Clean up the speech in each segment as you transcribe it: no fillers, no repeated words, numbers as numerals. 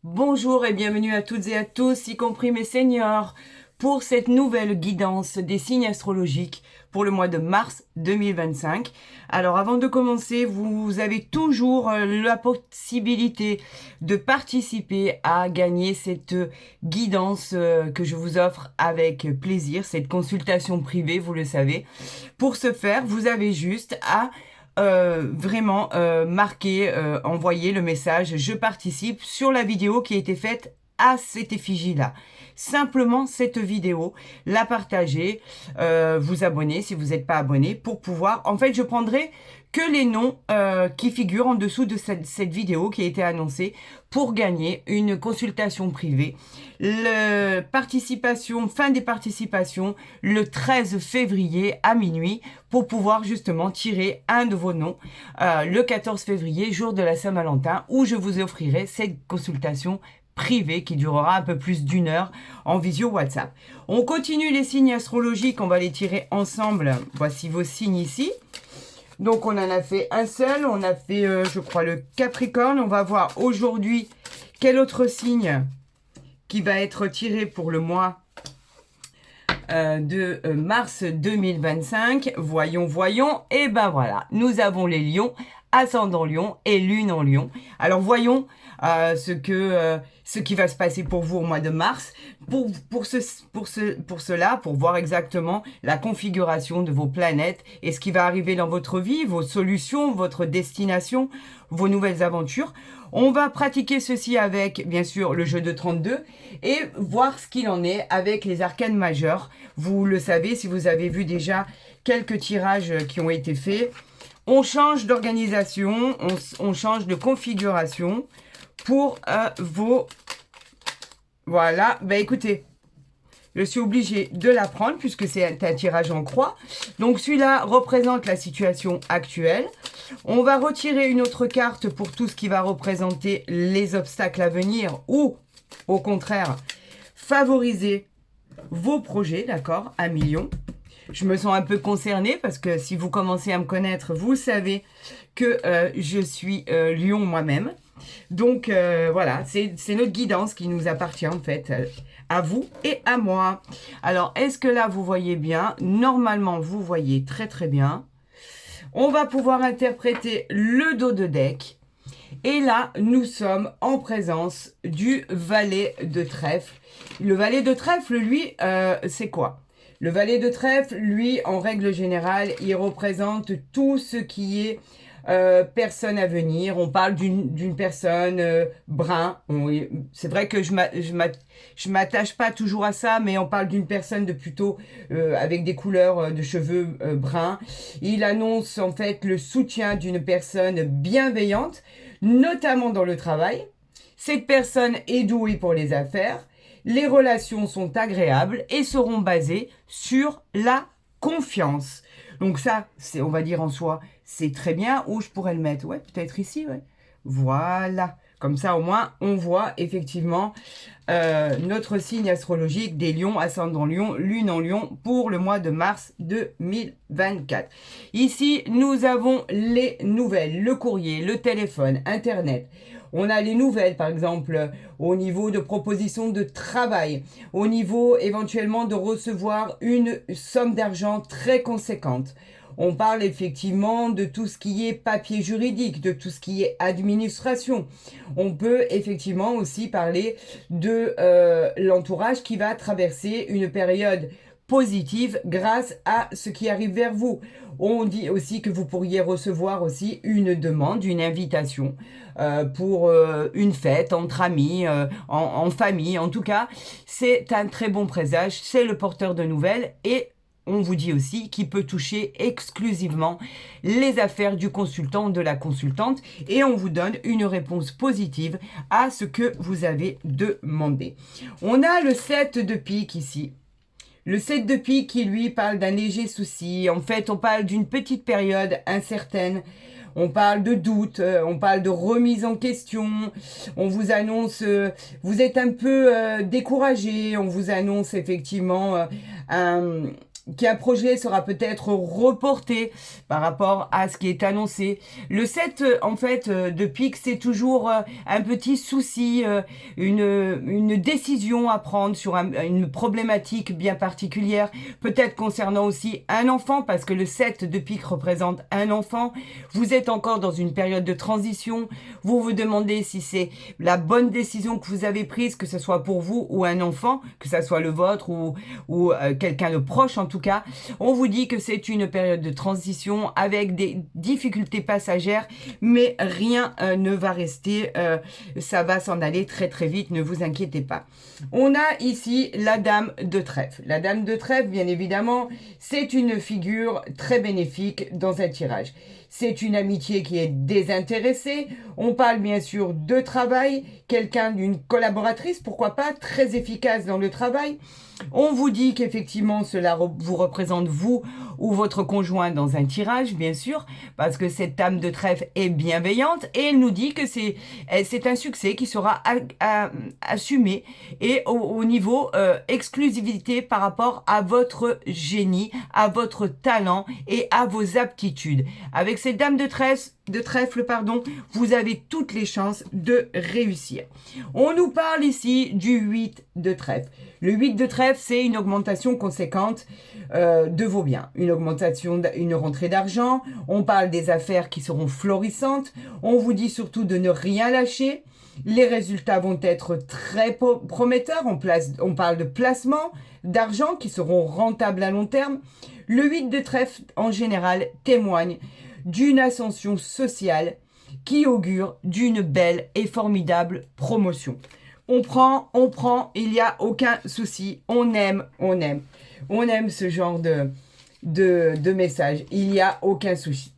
Bonjour et bienvenue à toutes et à tous, y compris mes seniors, pour cette nouvelle guidance des signes astrologiques pour le mois de mars 2025. Alors avant de commencer, vous avez toujours la possibilité de participer à gagner cette guidance que je vous offre avec plaisir, cette consultation privée, vous le savez. Pour ce faire, vous avez juste à vraiment marquer, envoyer le message « Je participe » sur la vidéo qui a été faite à cette effigie-là. Simplement cette vidéo, la partager, vous abonner si vous n'êtes pas abonné pour pouvoir... En fait, je prendrai que les noms qui figurent en dessous de cette vidéo qui a été annoncée pour gagner une consultation privée. Fin des participations le 13 février à minuit pour pouvoir justement tirer un de vos noms le 14 février, jour de la Saint-Valentin, où je vous offrirai cette consultation privée qui durera un peu plus d'1 heure en visio WhatsApp. On continue les signes astrologiques, on va les tirer ensemble. Voici vos signes ici. Donc on en a fait un seul, on a fait je crois le Capricorne. On va voir aujourd'hui quel autre signe qui va être tiré pour le mois de mars 2025. Voyons. Et ben voilà, nous avons les lions, ascendant lion et lune en lion. Alors voyons ce qui va se passer pour vous au mois de mars. Pour cela, pour voir exactement la configuration de vos planètes et ce qui va arriver dans votre vie, vos solutions, votre destination, vos nouvelles aventures. On va pratiquer ceci avec, bien sûr, le jeu de 32 et voir ce qu'il en est avec les arcanes majeurs. Vous le savez, si vous avez vu déjà quelques tirages qui ont été faits. On change d'organisation, on change de configuration pour vos... Voilà, bah écoutez, je suis obligée de la prendre puisque c'est un tirage en croix. Donc celui-là représente la situation actuelle. On va retirer une autre carte pour tout ce qui va représenter les obstacles à venir ou, au contraire, favoriser vos projets, d'accord, à millions. Je me sens un peu concernée parce que si vous commencez à me connaître, vous savez que je suis lion moi-même. Donc voilà, c'est notre guidance qui nous appartient en fait, à vous et à moi. Alors, est-ce que là, vous voyez bien? Normalement, vous voyez très très bien. On va pouvoir interpréter le dos de deck. Et là, nous sommes en présence du valet de trèfle. Le valet de trèfle, lui, c'est quoi? Le valet de trèfle, lui, en règle générale, il représente tout ce qui est personne à venir. On parle d'une personne brun. C'est vrai que je m'attache pas toujours à ça, mais on parle d'une personne de plutôt avec des couleurs de cheveux bruns. Il annonce en fait le soutien d'une personne bienveillante, notamment dans le travail. Cette personne est douée pour les affaires. Les relations sont agréables et seront basées sur la confiance. Donc ça, on va dire en soi, c'est très bien. Où je pourrais le mettre? Ouais, peut-être ici, ouais. Voilà. Comme ça, au moins, on voit effectivement notre signe astrologique des lions, ascendant lion, lune en lion pour le mois de mars 2024. Ici, nous avons les nouvelles, le courrier, le téléphone, Internet. On a les nouvelles, par exemple, au niveau de propositions de travail, au niveau éventuellement de recevoir une somme d'argent très conséquente. On parle effectivement de tout ce qui est papier juridique, de tout ce qui est administration. On peut effectivement aussi parler de l'entourage qui va traverser une période positive grâce à ce qui arrive vers vous. On dit aussi que vous pourriez recevoir aussi une demande, une invitation pour une fête entre amis, en famille. En tout cas, c'est un très bon présage, c'est le porteur de nouvelles et on vous dit aussi qu'il peut toucher exclusivement les affaires du consultant ou de la consultante et on vous donne une réponse positive à ce que vous avez demandé. On a le 7 de pique ici. Le 7 de pique qui lui parle d'un léger souci. En fait, on parle d'une petite période incertaine. On parle de doute, on parle de remise en question, on vous annonce, vous êtes un peu découragé, on vous annonce effectivement qu'un projet sera peut-être reporté par rapport à ce qui est annoncé. Le 7, en fait, de pique, c'est toujours un petit souci, une décision à prendre sur une problématique bien particulière, peut-être concernant aussi un enfant, parce que le 7 de pique représente un enfant. Vous êtes encore dans une période de transition, vous vous demandez si c'est la bonne décision que vous avez prise, que ce soit pour vous ou un enfant, que ce soit le vôtre ou quelqu'un de proche en tout cas. On vous dit que c'est une période de transition avec des difficultés passagères, mais rien ne va rester, ça va s'en aller très très vite, ne vous inquiétez pas. On a ici la dame de trèfle. La dame de trèfle, bien évidemment, c'est une figure très bénéfique dans un tirage. C'est une amitié qui est désintéressée. On parle bien sûr de travail, quelqu'un d'une collaboratrice, pourquoi pas, très efficace dans le travail. On vous dit qu'effectivement cela vous représente vous ou votre conjoint dans un tirage, bien sûr, parce que cette dame de trèfle est bienveillante et elle nous dit que c'est un succès qui sera assumé et au niveau exclusivité par rapport à votre génie, à votre talent et à vos aptitudes. Avec cette dame de trèfle, vous avez toutes les chances de réussir. On nous parle ici du 8 de trèfle. Le 8 de trèfle, c'est une augmentation conséquente de vos biens. Une augmentation, une rentrée d'argent. On parle des affaires qui seront florissantes. On vous dit surtout de ne rien lâcher. Les résultats vont être très prometteurs. On parle de placements d'argent qui seront rentables à long terme. Le 8 de trèfle, en général, témoigne d'une ascension sociale qui augure d'une belle et formidable promotion. On prend, il n'y a aucun souci, on aime ce genre de message, il n'y a aucun souci.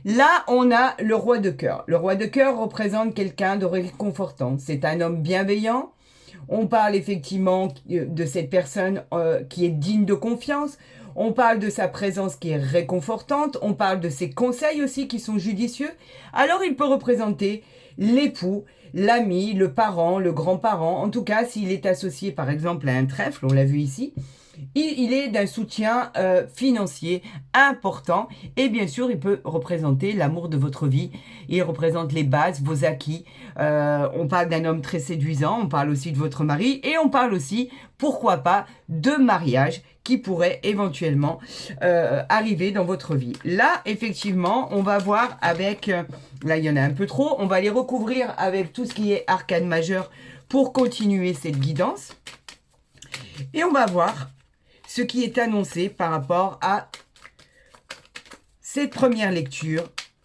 Là, on a le roi de cœur. Le roi de cœur représente quelqu'un de réconfortant. C'est un homme bienveillant. On parle effectivement de cette personne qui est digne de confiance. On parle de sa présence qui est réconfortante. On parle de ses conseils aussi qui sont judicieux. Alors, il peut représenter l'époux, l'ami, le parent, le grand-parent. En tout cas, s'il est associé par exemple à un trèfle, on l'a vu ici, il est d'un soutien financier important et bien sûr il peut représenter l'amour de votre vie, il représente les bases, vos acquis, on parle d'un homme très séduisant, on parle aussi de votre mari et on parle aussi, pourquoi pas, de mariage qui pourrait éventuellement arriver dans votre vie. Là effectivement on va voir avec, là il y en a un peu trop, on va les recouvrir avec tout ce qui est arcane majeur pour continuer cette guidance et on va voir ce qui est annoncé par rapport à cette première lecture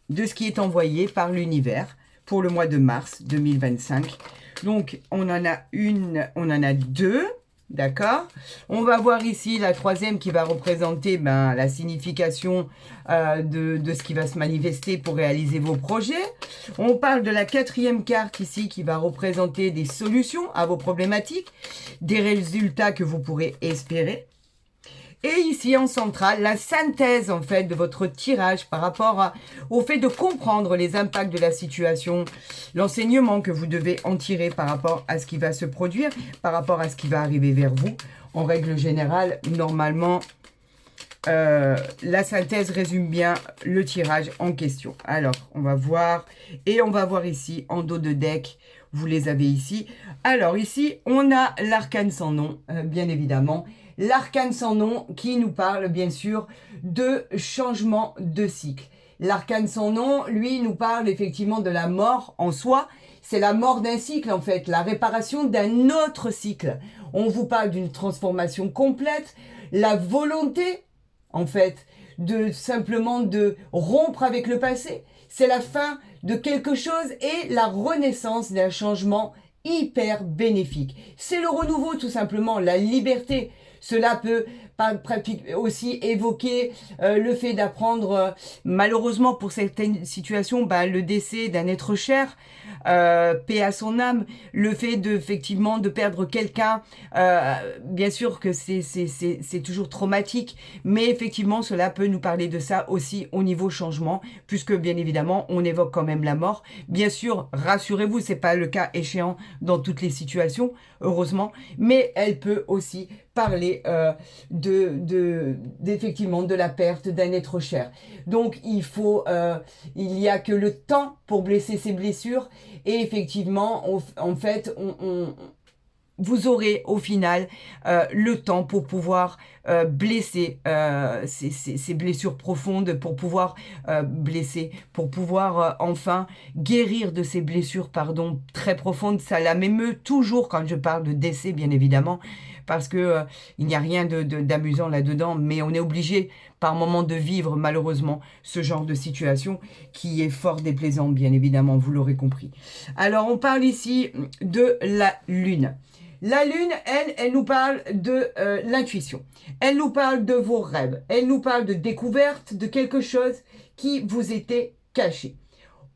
de ce qui est envoyé par l'univers pour le mois de mars 2025. Donc, on en a deux, d'accord? On va voir ici la troisième qui va représenter la signification de ce qui va se manifester pour réaliser vos projets. On parle de la quatrième carte ici qui va représenter des solutions à vos problématiques, des résultats que vous pourrez espérer. Et ici, en centrale, la synthèse, en fait, de votre tirage par rapport au fait de comprendre les impacts de la situation, l'enseignement que vous devez en tirer par rapport à ce qui va se produire, par rapport à ce qui va arriver vers vous. En règle générale, normalement, la synthèse résume bien le tirage en question. Alors, on va voir, et on va voir ici, en dos de deck, vous les avez ici. Alors, ici, on a l'arcane sans nom, bien évidemment. L'arcane sans nom qui nous parle bien sûr de changement de cycle. L'arcane sans nom, lui, nous parle effectivement de la mort en soi. C'est la mort d'un cycle en fait, la réparation d'un autre cycle. On vous parle d'une transformation complète, la volonté en fait de simplement de rompre avec le passé. C'est la fin de quelque chose et la renaissance d'un changement hyper bénéfique. C'est le renouveau tout simplement, la liberté. Cela peut aussi évoquer le fait d'apprendre, malheureusement pour certaines situations, le décès d'un être cher. paix à son âme, le fait effectivement de perdre quelqu'un, bien sûr que c'est toujours traumatique, mais effectivement cela peut nous parler de ça aussi au niveau changement, puisque bien évidemment on évoque quand même la mort. Bien sûr, rassurez-vous, c'est pas le cas échéant dans toutes les situations, heureusement, mais elle peut aussi parler effectivement de la perte d'un être cher. Donc il n'y a que le temps pour blesser ces blessures, et effectivement en fait vous aurez au final le temps pour pouvoir blesser ces blessures profondes, pour pouvoir blesser, pour pouvoir enfin guérir de ces blessures, pardon, très profondes. Ça m'émeut toujours quand je parle de décès, bien évidemment, parce que il n'y a rien d'amusant là-dedans, mais on est obligé par moment de vivre malheureusement ce genre de situation qui est fort déplaisant, bien évidemment, vous l'aurez compris. Alors on parle ici de la lune. La lune, elle nous parle de l'intuition. Elle nous parle de vos rêves. Elle nous parle de découverte, de quelque chose qui vous était caché.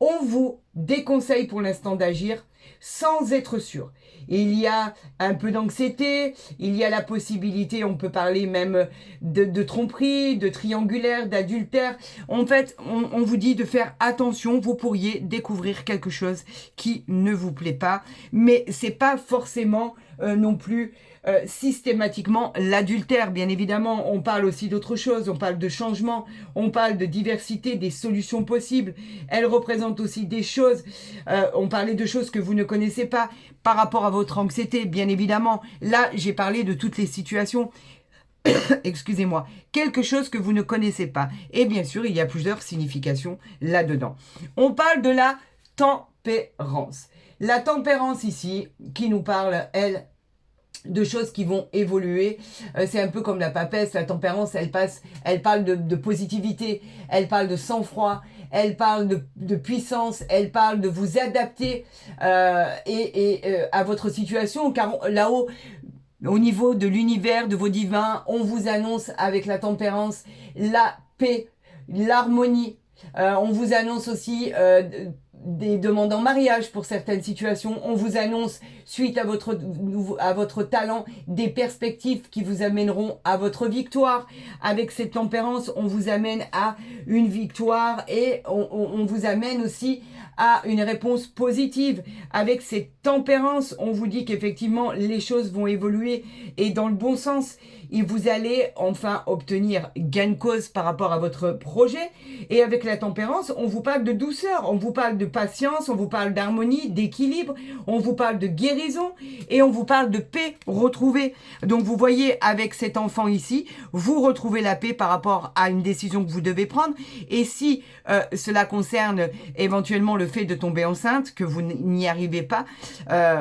On vous déconseille pour l'instant d'agir sans être sûr. Il y a un peu d'anxiété, il y a la possibilité, on peut parler même de tromperie, de triangulaire, d'adultère. En fait, on vous dit de faire attention, vous pourriez découvrir quelque chose qui ne vous plaît pas, mais c'est pas forcément non plus systématiquement l'adultère. Bien évidemment, on parle aussi d'autre chose, on parle de changement, on parle de diversité, des solutions possibles. Elle représente aussi des choses, on parlait de choses que vous ne connaissez pas par rapport à votre anxiété, bien évidemment. Là, j'ai parlé de toutes les situations. Excusez-moi, quelque chose que vous ne connaissez pas. Et bien sûr, il y a plusieurs significations là-dedans. On parle de la tempérance. La tempérance ici, qui nous parle, elle, de choses qui vont évoluer. C'est un peu comme la papesse, la tempérance, elle parle de positivité, elle parle de sang-froid, elle parle de puissance, elle parle de vous adapter à votre situation, car là-haut, au niveau de l'univers, de vos divins, on vous annonce avec la tempérance la paix, l'harmonie. On vous annonce aussi des demandes en mariage pour certaines situations. On vous annonce, suite à votre talent, des perspectives qui vous amèneront à votre victoire. Avec cette tempérance, on vous amène à une victoire, et on vous amène aussi à une réponse positive. Avec cette tempérance, on vous dit qu'effectivement, les choses vont évoluer et dans le bon sens. Et vous allez enfin obtenir gain de cause par rapport à votre projet. Et avec la tempérance, on vous parle de douceur, on vous parle de patience, on vous parle d'harmonie, d'équilibre, on vous parle de guérison et on vous parle de paix retrouvée. Donc vous voyez, avec cet enfant ici, vous retrouvez la paix par rapport à une décision que vous devez prendre. Et si cela concerne éventuellement le fait de tomber enceinte, que vous n'y arrivez pas,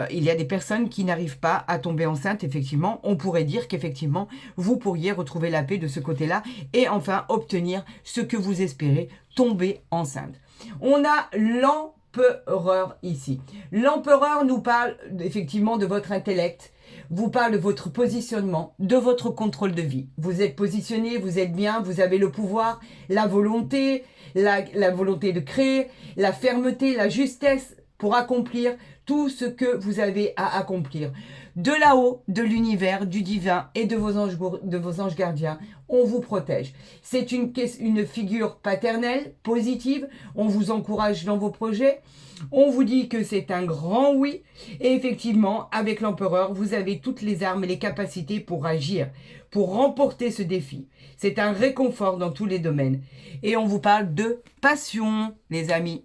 il y a des personnes qui n'arrivent pas à tomber enceinte, effectivement, on pourrait dire qu'effectivement, vous pourriez retrouver la paix de ce côté-là et enfin obtenir ce que vous espérez, tomber enceinte. On a l'empereur ici. L'empereur nous parle effectivement de votre intellect, vous parle de votre positionnement, de votre contrôle de vie. Vous êtes positionné, vous êtes bien, vous avez le pouvoir, la volonté de créer, la fermeté, la justesse pour accomplir tout ce que vous avez à accomplir. De là-haut, de l'univers, du divin et de vos anges gardiens, on vous protège. C'est une figure paternelle, positive, on vous encourage dans vos projets, on vous dit que c'est un grand oui, et effectivement, avec l'empereur, vous avez toutes les armes et les capacités pour agir, pour remporter ce défi. C'est un réconfort dans tous les domaines. Et on vous parle de passion, les amis.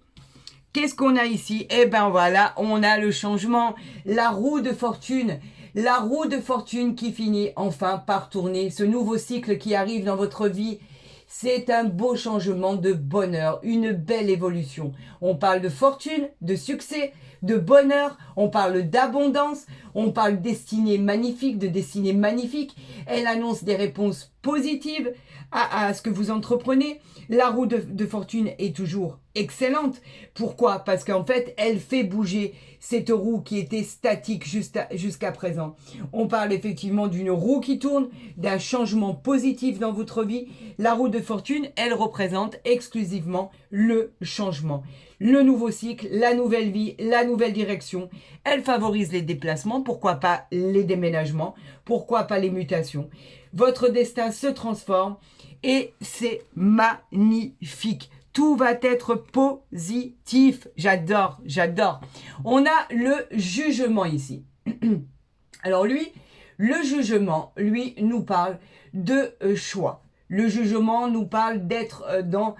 Qu'est-ce qu'on a ici? Eh ben voilà, on a le changement, la roue de fortune. La roue de fortune qui finit enfin par tourner, ce nouveau cycle qui arrive dans votre vie. C'est un beau changement de bonheur, une belle évolution. On parle de fortune, de succès, de bonheur, on parle d'abondance, On parle destinée magnifique, de destinée magnifique. Elle annonce des réponses positives à ce que vous entreprenez. La roue de fortune est toujours excellente. Pourquoi? Parce qu'en fait, elle fait bouger cette roue qui était statique jusqu'à présent. On parle effectivement d'une roue qui tourne, d'un changement positif dans votre vie. La roue de fortune, elle représente exclusivement le changement. Le nouveau cycle, la nouvelle vie, la nouvelle direction. Elle favorise les déplacements, pourquoi pas les déménagements, pourquoi pas les mutations. Votre destin se transforme et c'est magnifique. Tout va être positif. J'adore, j'adore. On a le jugement ici. Alors lui, le jugement, lui, nous parle de choix. Le jugement nous parle d'être dans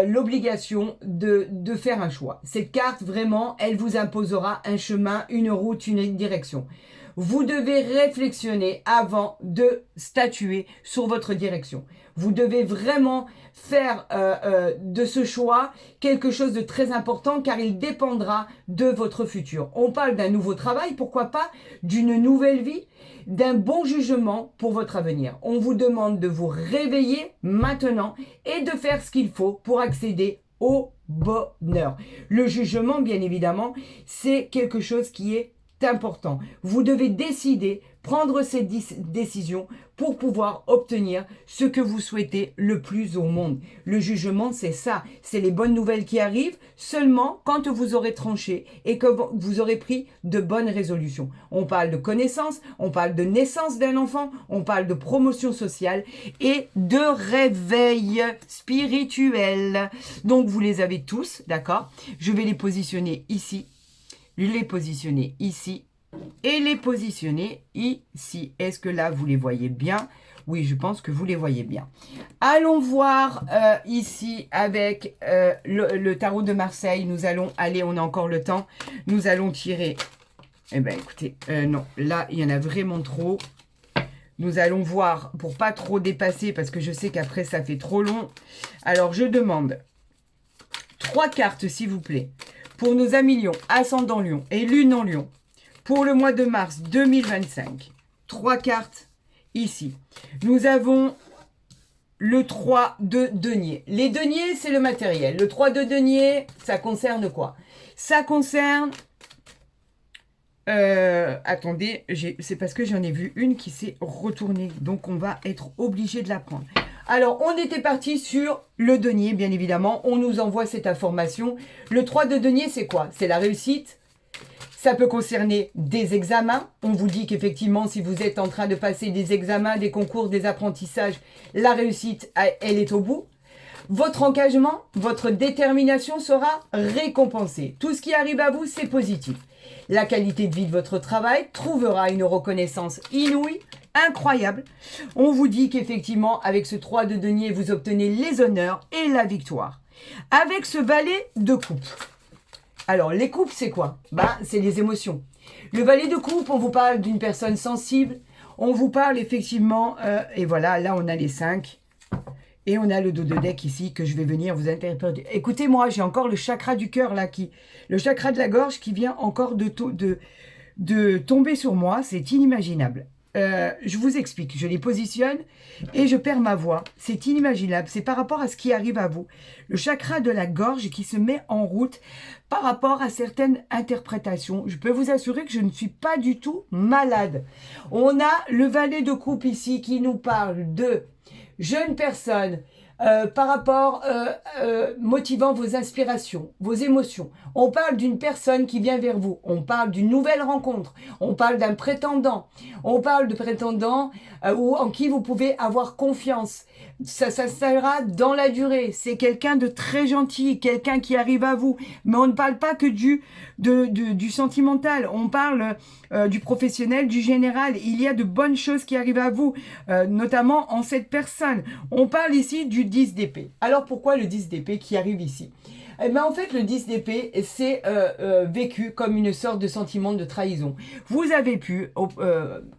l'obligation de faire un choix. Cette carte, vraiment, elle vous imposera un chemin, une route, une direction. Vous devez réflexionner avant de statuer sur votre direction. Vous devez vraiment faire de ce choix quelque chose de très important car il dépendra de votre futur. On parle d'un nouveau travail, pourquoi pas, d'une nouvelle vie, d'un bon jugement pour votre avenir. On vous demande de vous réveiller maintenant et de faire ce qu'il faut pour accéder au bonheur. Le jugement, bien évidemment, c'est quelque chose qui est important. Vous devez décider, prendre cette décision pour pouvoir obtenir ce que vous souhaitez le plus au monde. Le jugement, c'est ça. C'est les bonnes nouvelles qui arrivent seulement quand vous aurez tranché et que vous aurez pris de bonnes résolutions. On parle de connaissance, on parle de naissance d'un enfant, on parle de promotion sociale et de réveil spirituel. Donc, vous les avez tous, d'accord? Je vais les positionner ici, les positionner ici et les positionner ici. Est-ce que là, vous les voyez bien? Oui, je pense que vous les voyez bien. Allons voir ici avec le tarot de Marseille. Nous allons aller, on a encore le temps, nous allons tirer. Eh bien, écoutez, non, là, il y en a vraiment trop. Nous allons voir, pour pas trop dépasser, parce que je sais qu'après, ça fait trop long. Alors, je demande 3 cartes, s'il vous plaît, pour nos amis Lion, ascendant Lion et lune en Lion, pour le mois de mars 2025. 3 cartes ici. Nous avons le 3 de denier. Les deniers, c'est le matériel. Le 3 de denier, ça concerne quoi? Ça concerne... attendez, c'est parce que j'en ai vu une qui s'est retournée. Donc, on va être obligé de la prendre. Alors, on était parti sur le denier, bien évidemment. On nous envoie cette information. Le 3 de denier, c'est quoi? C'est la réussite. Ça peut concerner des examens. On vous dit qu'effectivement, si vous êtes en train de passer des examens, des concours, des apprentissages, la réussite, elle est au bout. Votre engagement, votre détermination sera récompensée. Tout ce qui arrive à vous, c'est positif. La qualité de vie de votre travail trouvera une reconnaissance inouïe, incroyable. On vous dit qu'effectivement, avec ce 3 de denier, vous obtenez les honneurs et la victoire. Avec ce valet de coupe. Alors, les coupes, c'est quoi? C'est les émotions. Le valet de coupe, on vous parle d'une personne sensible. On vous parle effectivement, et voilà, là, on a les 5. Et on a le dos de deck ici que je vais venir vous interpréter. Écoutez-moi, j'ai encore le chakra du cœur là, le chakra de la gorge qui vient encore de tomber sur moi. C'est inimaginable. Je vous explique. Je les positionne et je perds ma voix. C'est inimaginable. C'est par rapport à ce qui arrive à vous. Le chakra de la gorge qui se met en route par rapport à certaines interprétations. Je peux vous assurer que je ne suis pas du tout malade. On a le valet de coupe ici qui nous parle de jeune personne, par rapport motivant vos inspirations, vos émotions. On parle d'une personne qui vient vers vous. On parle d'une nouvelle rencontre. On parle d'un prétendant. On parle de prétendant ou en qui vous pouvez avoir confiance. Ça sera dans la durée. C'est quelqu'un de très gentil, quelqu'un qui arrive à vous. Mais on ne parle pas que du sentimental. On parle du professionnel, du général. Il y a de bonnes choses qui arrivent à vous, notamment en cette personne. On parle ici du 10 d'épée. Alors pourquoi le 10 d'épée qui arrive ici? Eh ben, en fait, le 10 d'épée, c'est vécu comme une sorte de sentiment de trahison. Vous avez pu,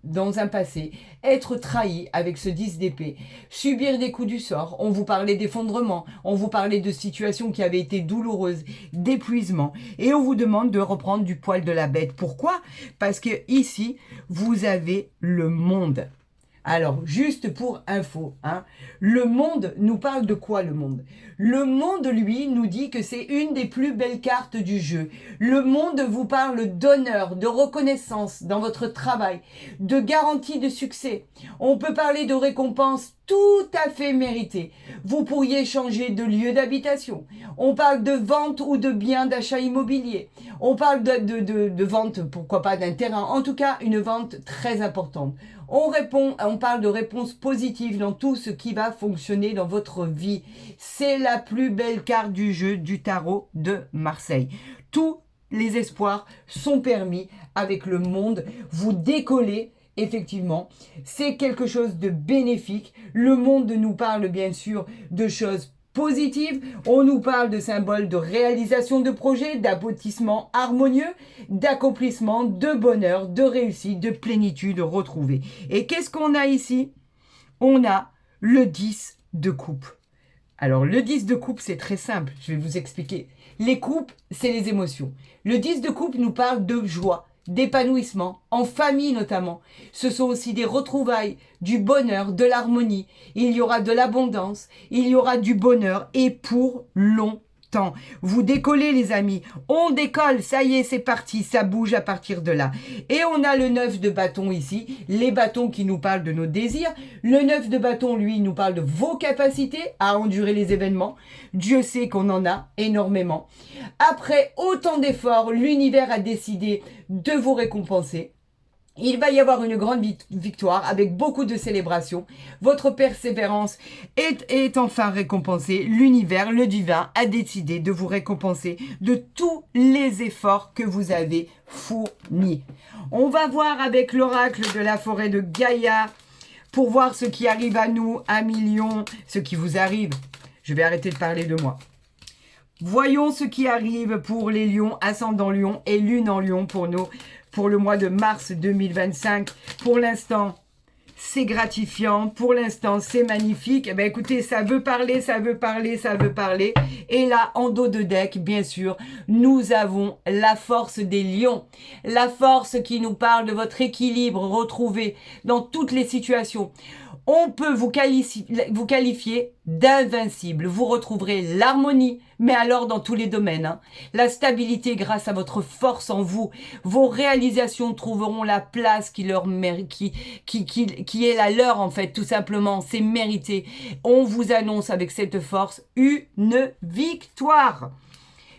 dans un passé, être trahi avec ce 10 d'épée, subir des coups du sort, on vous parlait d'effondrement, on vous parlait de situations qui avaient été douloureuses, d'épuisement, et on vous demande de reprendre du poil de la bête. Pourquoi? Parce que ici, vous avez le monde. Alors, juste pour info, hein, le monde nous parle de quoi, le monde? Le monde, lui, nous dit que c'est une des plus belles cartes du jeu. Le monde vous parle d'honneur, de reconnaissance dans votre travail, de garantie de succès. On peut parler de récompenses tout à fait méritées. Vous pourriez changer de lieu d'habitation. On parle de vente ou de biens d'achat immobilier. On parle de vente, pourquoi pas d'un terrain. En tout cas, une vente très importante. On parle de réponses positives dans tout ce qui va fonctionner dans votre vie. C'est la plus belle carte du jeu du tarot de Marseille. Tous les espoirs sont permis avec le monde. Vous décollez. Effectivement, c'est quelque chose de bénéfique. Le monde nous parle bien sûr de choses positives. On nous parle de symboles de réalisation de projets, d'aboutissement harmonieux, d'accomplissement, de bonheur, de réussite, de plénitude retrouvée. Et qu'est-ce qu'on a ici? On a le 10 de coupe. Alors, le 10 de coupe, c'est très simple. Je vais vous expliquer. Les coupes, c'est les émotions. Le 10 de coupe nous parle de joie, d'épanouissement, en famille notamment. Ce sont aussi des retrouvailles, du bonheur, de l'harmonie. Il y aura de l'abondance, il y aura du bonheur et pour longtemps. Vous décollez les amis, on décolle, ça y est c'est parti, ça bouge à partir de là. Et on a le 9 de bâton ici, les bâtons qui nous parlent de nos désirs. Le 9 de bâton lui nous parle de vos capacités à endurer les événements. Dieu sait qu'on en a énormément. Après autant d'efforts, l'univers a décidé de vous récompenser. Il va y avoir une grande victoire avec beaucoup de célébrations. Votre persévérance est enfin récompensée. L'univers, le divin, a décidé de vous récompenser de tous les efforts que vous avez fournis. On va voir avec l'oracle de la forêt de Gaïa pour voir ce qui arrive à nous, à millions, ce qui vous arrive. Je vais arrêter de parler de moi. Voyons ce qui arrive pour les lions, ascendant lion et lune en lion pour le mois de mars 2025. Pour l'instant, c'est gratifiant. Pour l'instant, c'est magnifique. Eh bien, écoutez, ça veut parler, ça veut parler, ça veut parler. Et là, en dos de deck, bien sûr, nous avons la force des lions. La force qui nous parle de votre équilibre retrouvé dans toutes les situations. On peut vous qualifier d'invincible. Vous retrouverez l'harmonie, mais alors dans tous les domaines. Hein. La stabilité grâce à votre force en vous. Vos réalisations trouveront la place qui est la leur en fait, tout simplement. C'est mérité. On vous annonce avec cette force une victoire.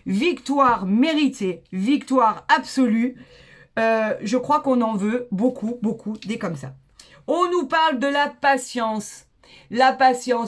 Victoire méritée, victoire absolue. Je crois qu'on en veut beaucoup, beaucoup des comme ça. On nous parle de la patience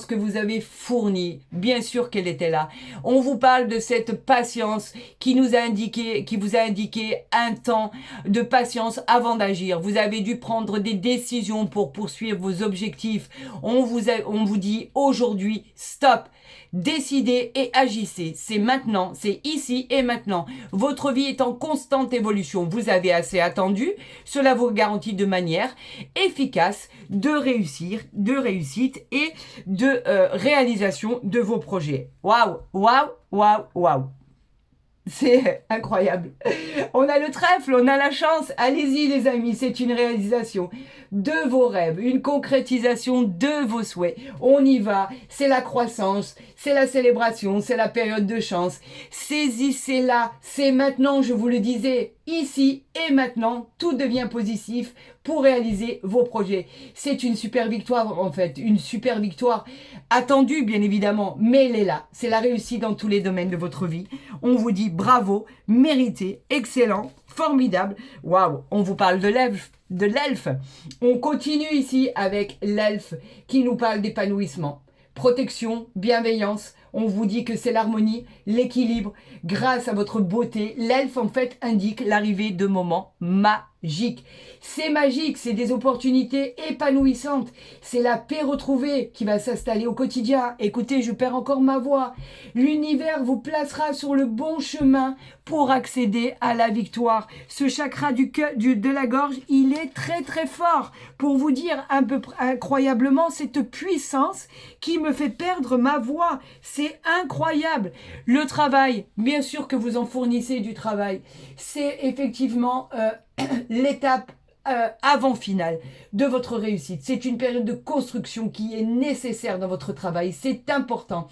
que vous avez fournie. Bien sûr qu'elle était là. On vous parle de cette patience qui vous a indiqué un temps de patience avant d'agir. Vous avez dû prendre des décisions pour poursuivre vos objectifs. On vous dit aujourd'hui, stop. Décidez et agissez. C'est maintenant, c'est ici et maintenant. Votre vie est en constante évolution. Vous avez assez attendu. Cela vous garantit de manière efficace de réussite et de réalisation de vos projets. Waouh, waouh, waouh, waouh. C'est incroyable. On a le trèfle, on a la chance. Allez-y les amis, c'est une réalisation de vos rêves, une concrétisation de vos souhaits. On y va, c'est la croissance, c'est la célébration, c'est la période de chance. Saisissez-la, c'est maintenant, je vous le disais, ici et maintenant, tout devient positif pour réaliser vos projets. C'est une super victoire en fait, une super victoire attendue bien évidemment, mais elle est là. C'est la réussite dans tous les domaines de votre vie. On vous dit bravo, mérité, excellent, formidable. Waouh, on vous parle de l'elfe. On continue ici avec l'elfe qui nous parle d'épanouissement, protection, bienveillance. On vous dit que c'est l'harmonie, l'équilibre. Grâce à votre beauté, l'elfe en fait indique l'arrivée de moments magique. C'est magique, c'est des opportunités épanouissantes. C'est la paix retrouvée qui va s'installer au quotidien. Écoutez, je perds encore ma voix. L'univers vous placera sur le bon chemin pour accéder à la victoire. Ce chakra de la gorge, il est très très fort pour vous dire un peu incroyablement cette puissance qui me fait perdre ma voix. C'est incroyable. Le travail, bien sûr que vous en fournissez du travail. C'est effectivement l'étape avant finale de votre réussite. C'est une période de construction qui est nécessaire dans votre travail. C'est important.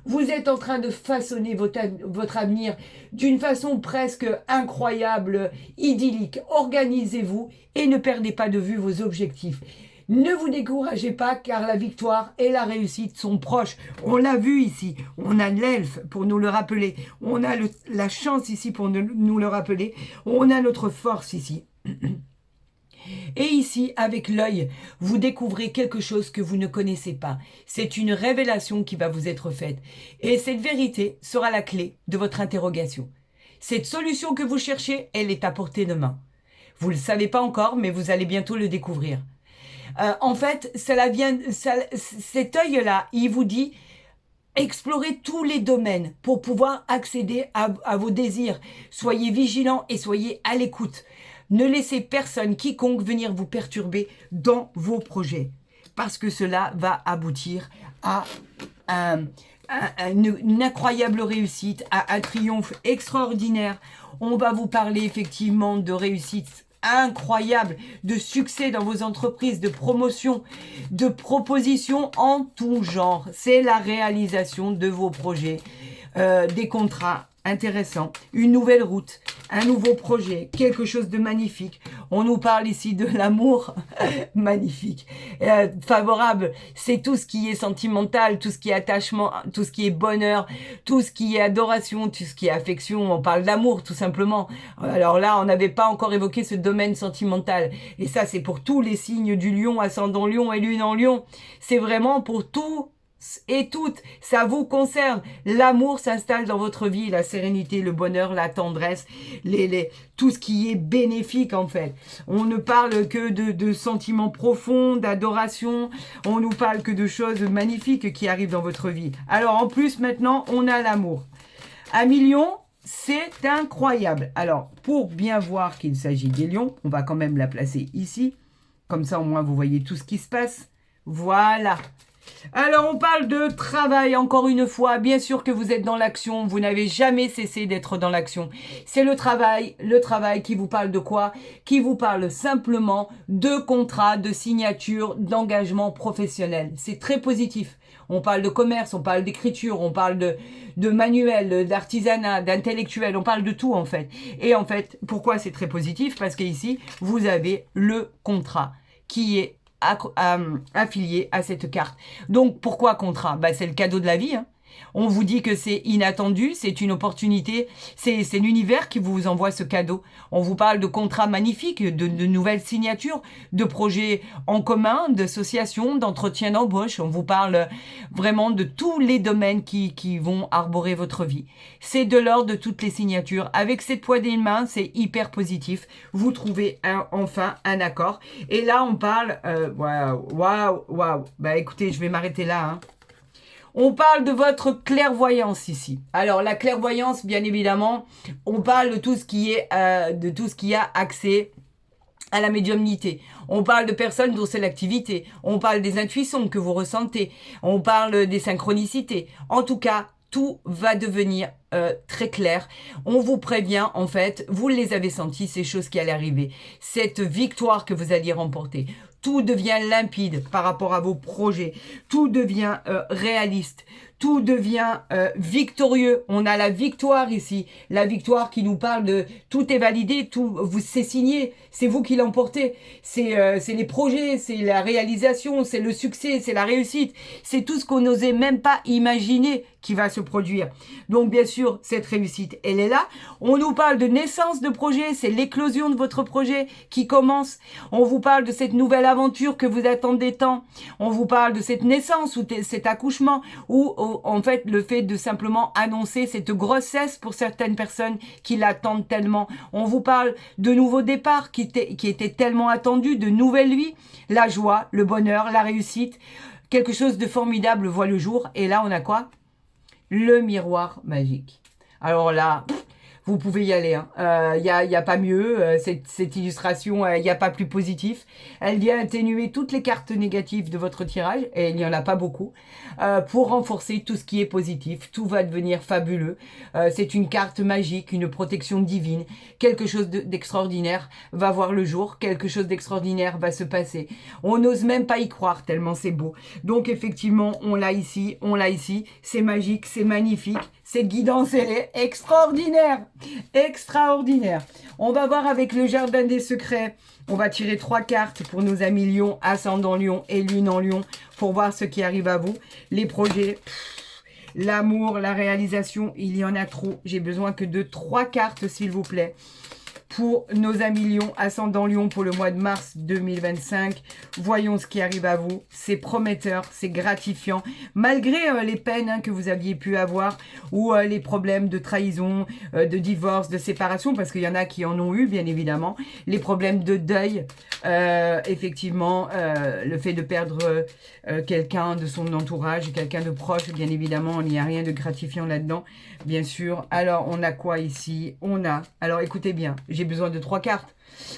Vous êtes en train de façonner votre avenir d'une façon presque incroyable, idyllique. Organisez-vous et ne perdez pas de vue vos objectifs. Ne vous découragez pas car la victoire et la réussite sont proches. On l'a vu ici. On a l'elfe pour nous le rappeler. On a la chance ici pour nous le rappeler. On a notre force ici. Et ici, avec l'œil, vous découvrez quelque chose que vous ne connaissez pas. C'est une révélation qui va vous être faite. Et cette vérité sera la clé de votre interrogation. Cette solution que vous cherchez, elle est à portée de main. Vous ne le savez pas encore, mais vous allez bientôt le découvrir. En fait, cet œil-là, il vous dit explorez tous les domaines pour pouvoir accéder à vos désirs. Soyez vigilants et soyez à l'écoute. Ne laissez personne, quiconque, venir vous perturber dans vos projets. Parce que cela va aboutir à une incroyable réussite, à un triomphe extraordinaire. On va vous parler effectivement de réussite incroyable, de succès dans vos entreprises, de promotion, de propositions en tout genre. C'est la réalisation de vos projets, des contrats intéressants, une nouvelle route, un nouveau projet, quelque chose de magnifique. On nous parle ici de l'amour magnifique, favorable. C'est tout ce qui est sentimental, tout ce qui est attachement, tout ce qui est bonheur, tout ce qui est adoration, tout ce qui est affection. On parle d'amour tout simplement. Alors là, on n'avait pas encore évoqué ce domaine sentimental. Et ça, c'est pour tous les signes du lion, ascendant lion et lune en lion. C'est vraiment pour tout et toutes, ça vous concerne. L'amour s'installe dans votre vie, la sérénité, le bonheur, la tendresse, tout ce qui est bénéfique en fait. On ne parle que de sentiments profonds, d'adoration, on nous parle que de choses magnifiques qui arrivent dans votre vie. Alors en plus maintenant, on a l'amour. 1 million, c'est incroyable. Alors pour bien voir qu'il s'agit des lions, on va quand même la placer ici. Comme ça au moins vous voyez tout ce qui se passe. Voilà. Alors, on parle de travail, encore une fois. Bien sûr que vous êtes dans l'action. Vous n'avez jamais cessé d'être dans l'action. C'est le travail qui vous parle de quoi? Qui vous parle simplement de contrat, de signature, d'engagement professionnel. C'est très positif. On parle de commerce, on parle d'écriture, on parle de manuel, d'artisanat, d'intellectuel. On parle de tout, en fait. Et en fait, pourquoi c'est très positif? Parce qu'ici, vous avez le contrat qui est affilié à cette carte. Donc, pourquoi contrat? C'est le cadeau de la vie. On vous dit que c'est inattendu, c'est une opportunité, c'est l'univers qui vous envoie ce cadeau. On vous parle de contrats magnifiques, de nouvelles signatures, de projets en commun, d'associations, d'entretiens d'embauche. On vous parle vraiment de tous les domaines qui vont arborer votre vie. C'est de l'ordre de toutes les signatures. Avec cette poignée de main, c'est hyper positif. Vous trouvez enfin un accord. Et là, on parle... waouh. Écoutez, je vais m'arrêter là. On parle de votre clairvoyance ici. Alors la clairvoyance, bien évidemment, on parle de tout ce qui a accès à la médiumnité. On parle de personnes dont c'est l'activité. On parle des intuitions que vous ressentez. On parle des synchronicités. En tout cas, tout va devenir très clair. On vous prévient, en fait, vous les avez sentis, ces choses qui allaient arriver. Cette victoire que vous alliez remporter. Tout devient limpide par rapport à vos projets. Tout devient réaliste. Tout devient victorieux. On a la victoire ici. La victoire qui nous parle de tout est validé, tout c'est signé. C'est vous qui l'emportez. C'est les projets, c'est la réalisation, c'est le succès, c'est la réussite. C'est tout ce qu'on n'osait même pas imaginer qui va se produire. Donc bien sûr, cette réussite, elle est là. On nous parle de naissance de projet. C'est l'éclosion de votre projet qui commence. On vous parle de cette nouvelle aventure que vous attendez tant. On vous parle de cette naissance ou cet accouchement ou en fait le fait de simplement annoncer cette grossesse pour certaines personnes qui l'attendent tellement. On vous parle de nouveaux départs qui étaient tellement attendus, de nouvelles vies, la joie, le bonheur, la réussite. Quelque chose de formidable voit le jour. Et là, on a quoi? Le miroir magique. Alors là, vous pouvez y aller. Il y a pas mieux. Cette illustration, il n'y a pas plus positif. Elle vient atténuer toutes les cartes négatives de votre tirage, et il n'y en a pas beaucoup, pour renforcer tout ce qui est positif. Tout va devenir fabuleux. C'est une carte magique, une protection divine. Quelque chose d'extraordinaire va voir le jour. Quelque chose d'extraordinaire va se passer. On n'ose même pas y croire tellement c'est beau. Donc effectivement, on l'a ici, on l'a ici. C'est magique, c'est magnifique. Cette guidance, elle est extraordinaire. Extraordinaire. On va voir avec le jardin des secrets. On va tirer 3 cartes pour nos amis Lion, ascendant Lion et lune en Lion pour voir ce qui arrive à vous. Les projets, l'amour, la réalisation, il y en a trop. J'ai besoin que de 3 cartes, s'il vous plaît. Pour nos amis Lion, ascendant Lion pour le mois de mars 2025. Voyons ce qui arrive à vous. C'est prometteur, c'est gratifiant. Malgré les peines que vous aviez pu avoir ou les problèmes de trahison, de divorce, de séparation, parce qu'il y en a qui en ont eu, bien évidemment. Les problèmes de deuil, effectivement, le fait de perdre quelqu'un de son entourage, quelqu'un de proche, bien évidemment, il n'y a rien de gratifiant là-dedans, bien sûr. Alors, on a quoi ici? On a, alors écoutez bien, j'ai besoin de 3 cartes.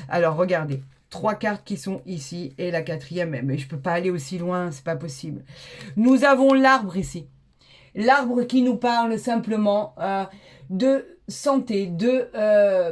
Alors, regardez, 3 cartes qui sont ici et la 4e, mais je ne peux pas aller aussi loin, c'est pas possible. Nous avons l'arbre ici. L'arbre qui nous parle simplement de santé, de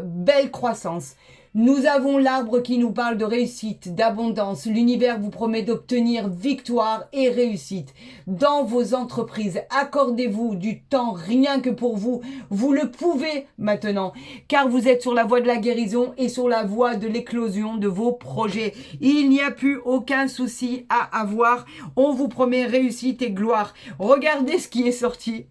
belle croissance. Nous avons l'arbre qui nous parle de réussite, d'abondance. L'univers vous promet d'obtenir victoire et réussite dans vos entreprises. Accordez-vous du temps rien que pour vous. Vous le pouvez maintenant, car vous êtes sur la voie de la guérison et sur la voie de l'éclosion de vos projets. Il n'y a plus aucun souci à avoir. On vous promet réussite et gloire. Regardez ce qui est sorti.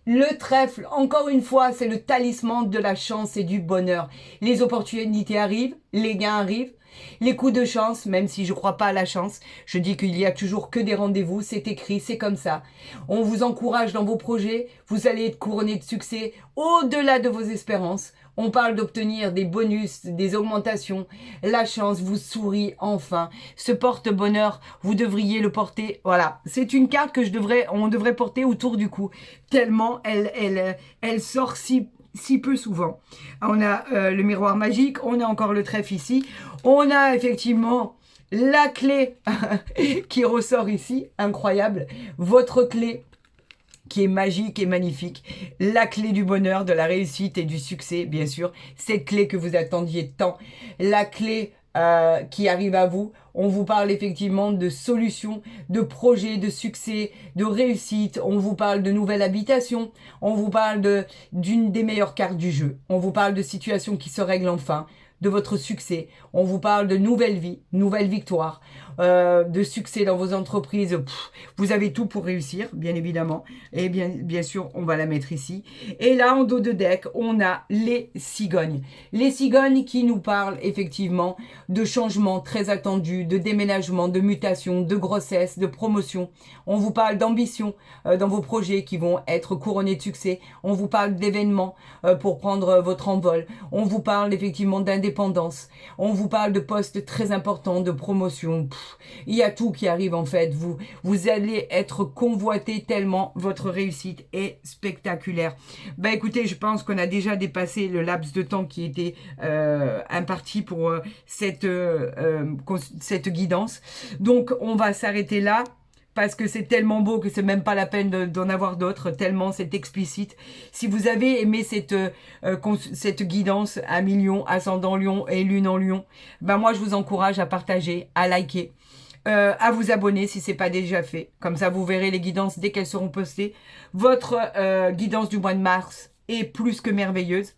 Le trèfle, encore une fois, c'est le talisman de la chance et du bonheur. Les opportunités arrivent, les gains arrivent, les coups de chance, même si je ne crois pas à la chance, je dis qu'il n'y a toujours que des rendez-vous, c'est écrit, c'est comme ça. On vous encourage dans vos projets, vous allez être couronné de succès au-delà de vos espérances. On parle d'obtenir des bonus, des augmentations. La chance vous sourit enfin. Ce porte-bonheur, vous devriez le porter. Voilà, c'est une carte que on devrait porter autour du cou. Tellement elle sort si peu souvent. On a le miroir magique, on a encore le trèfle ici. On a effectivement la clé qui ressort ici, incroyable. Votre clé qui est magique et magnifique. La clé du bonheur, de la réussite et du succès, bien sûr. Cette clé que vous attendiez tant. La clé qui arrive à vous. On vous parle effectivement de solutions, de projets, de succès, de réussite. On vous parle de nouvelles habitations. On vous parle d'une des meilleures cartes du jeu. On vous parle de situations qui se règlent enfin, de votre succès. On vous parle de nouvelles vies, nouvelles victoires, de succès dans vos entreprises. Vous avez tout pour réussir, bien évidemment. Et bien sûr, on va la mettre ici. Et là, en dos de deck, on a les cigognes. Les cigognes qui nous parlent effectivement de changements très attendus, de déménagement, de mutation, de grossesse, de promotion. On vous parle d'ambition dans vos projets qui vont être couronnés de succès. On vous parle d'événements pour prendre votre envol. On vous parle effectivement d'indépendance. On vous parle de postes très importants, de promotion. Il y a tout qui arrive en fait. Vous allez être convoité tellement votre réussite est spectaculaire. Ben écoutez, je pense qu'on a déjà dépassé le laps de temps qui était imparti pour cette guidance. Donc on va s'arrêter là. Parce que c'est tellement beau que c'est même pas la peine d'en avoir d'autres, tellement c'est explicite. Si vous avez aimé cette guidance à mi-lion, ascendant lion et lune en lion, ben moi je vous encourage à partager, à liker, à vous abonner si c'est pas déjà fait. Comme ça vous verrez les guidances dès qu'elles seront postées. Votre guidance du mois de mars est plus que merveilleuse.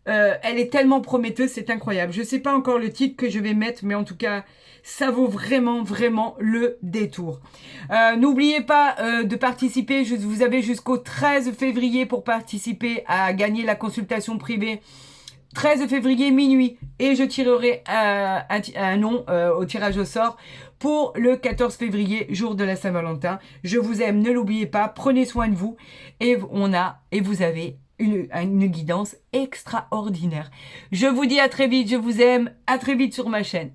Elle est tellement prometteuse, c'est incroyable. Je sais pas encore le titre que je vais mettre, mais en tout cas, ça vaut vraiment, vraiment le détour. N'oubliez pas de participer. Vous avez jusqu'au 13 février pour participer à gagner la consultation privée 13 février minuit. Et je tirerai un nom au tirage au sort pour le 14 février, jour de la Saint-Valentin. Je vous aime, ne l'oubliez pas, prenez soin de vous. Et vous avez une guidance extraordinaire. Je vous dis à très vite, je vous aime, à très vite sur ma chaîne.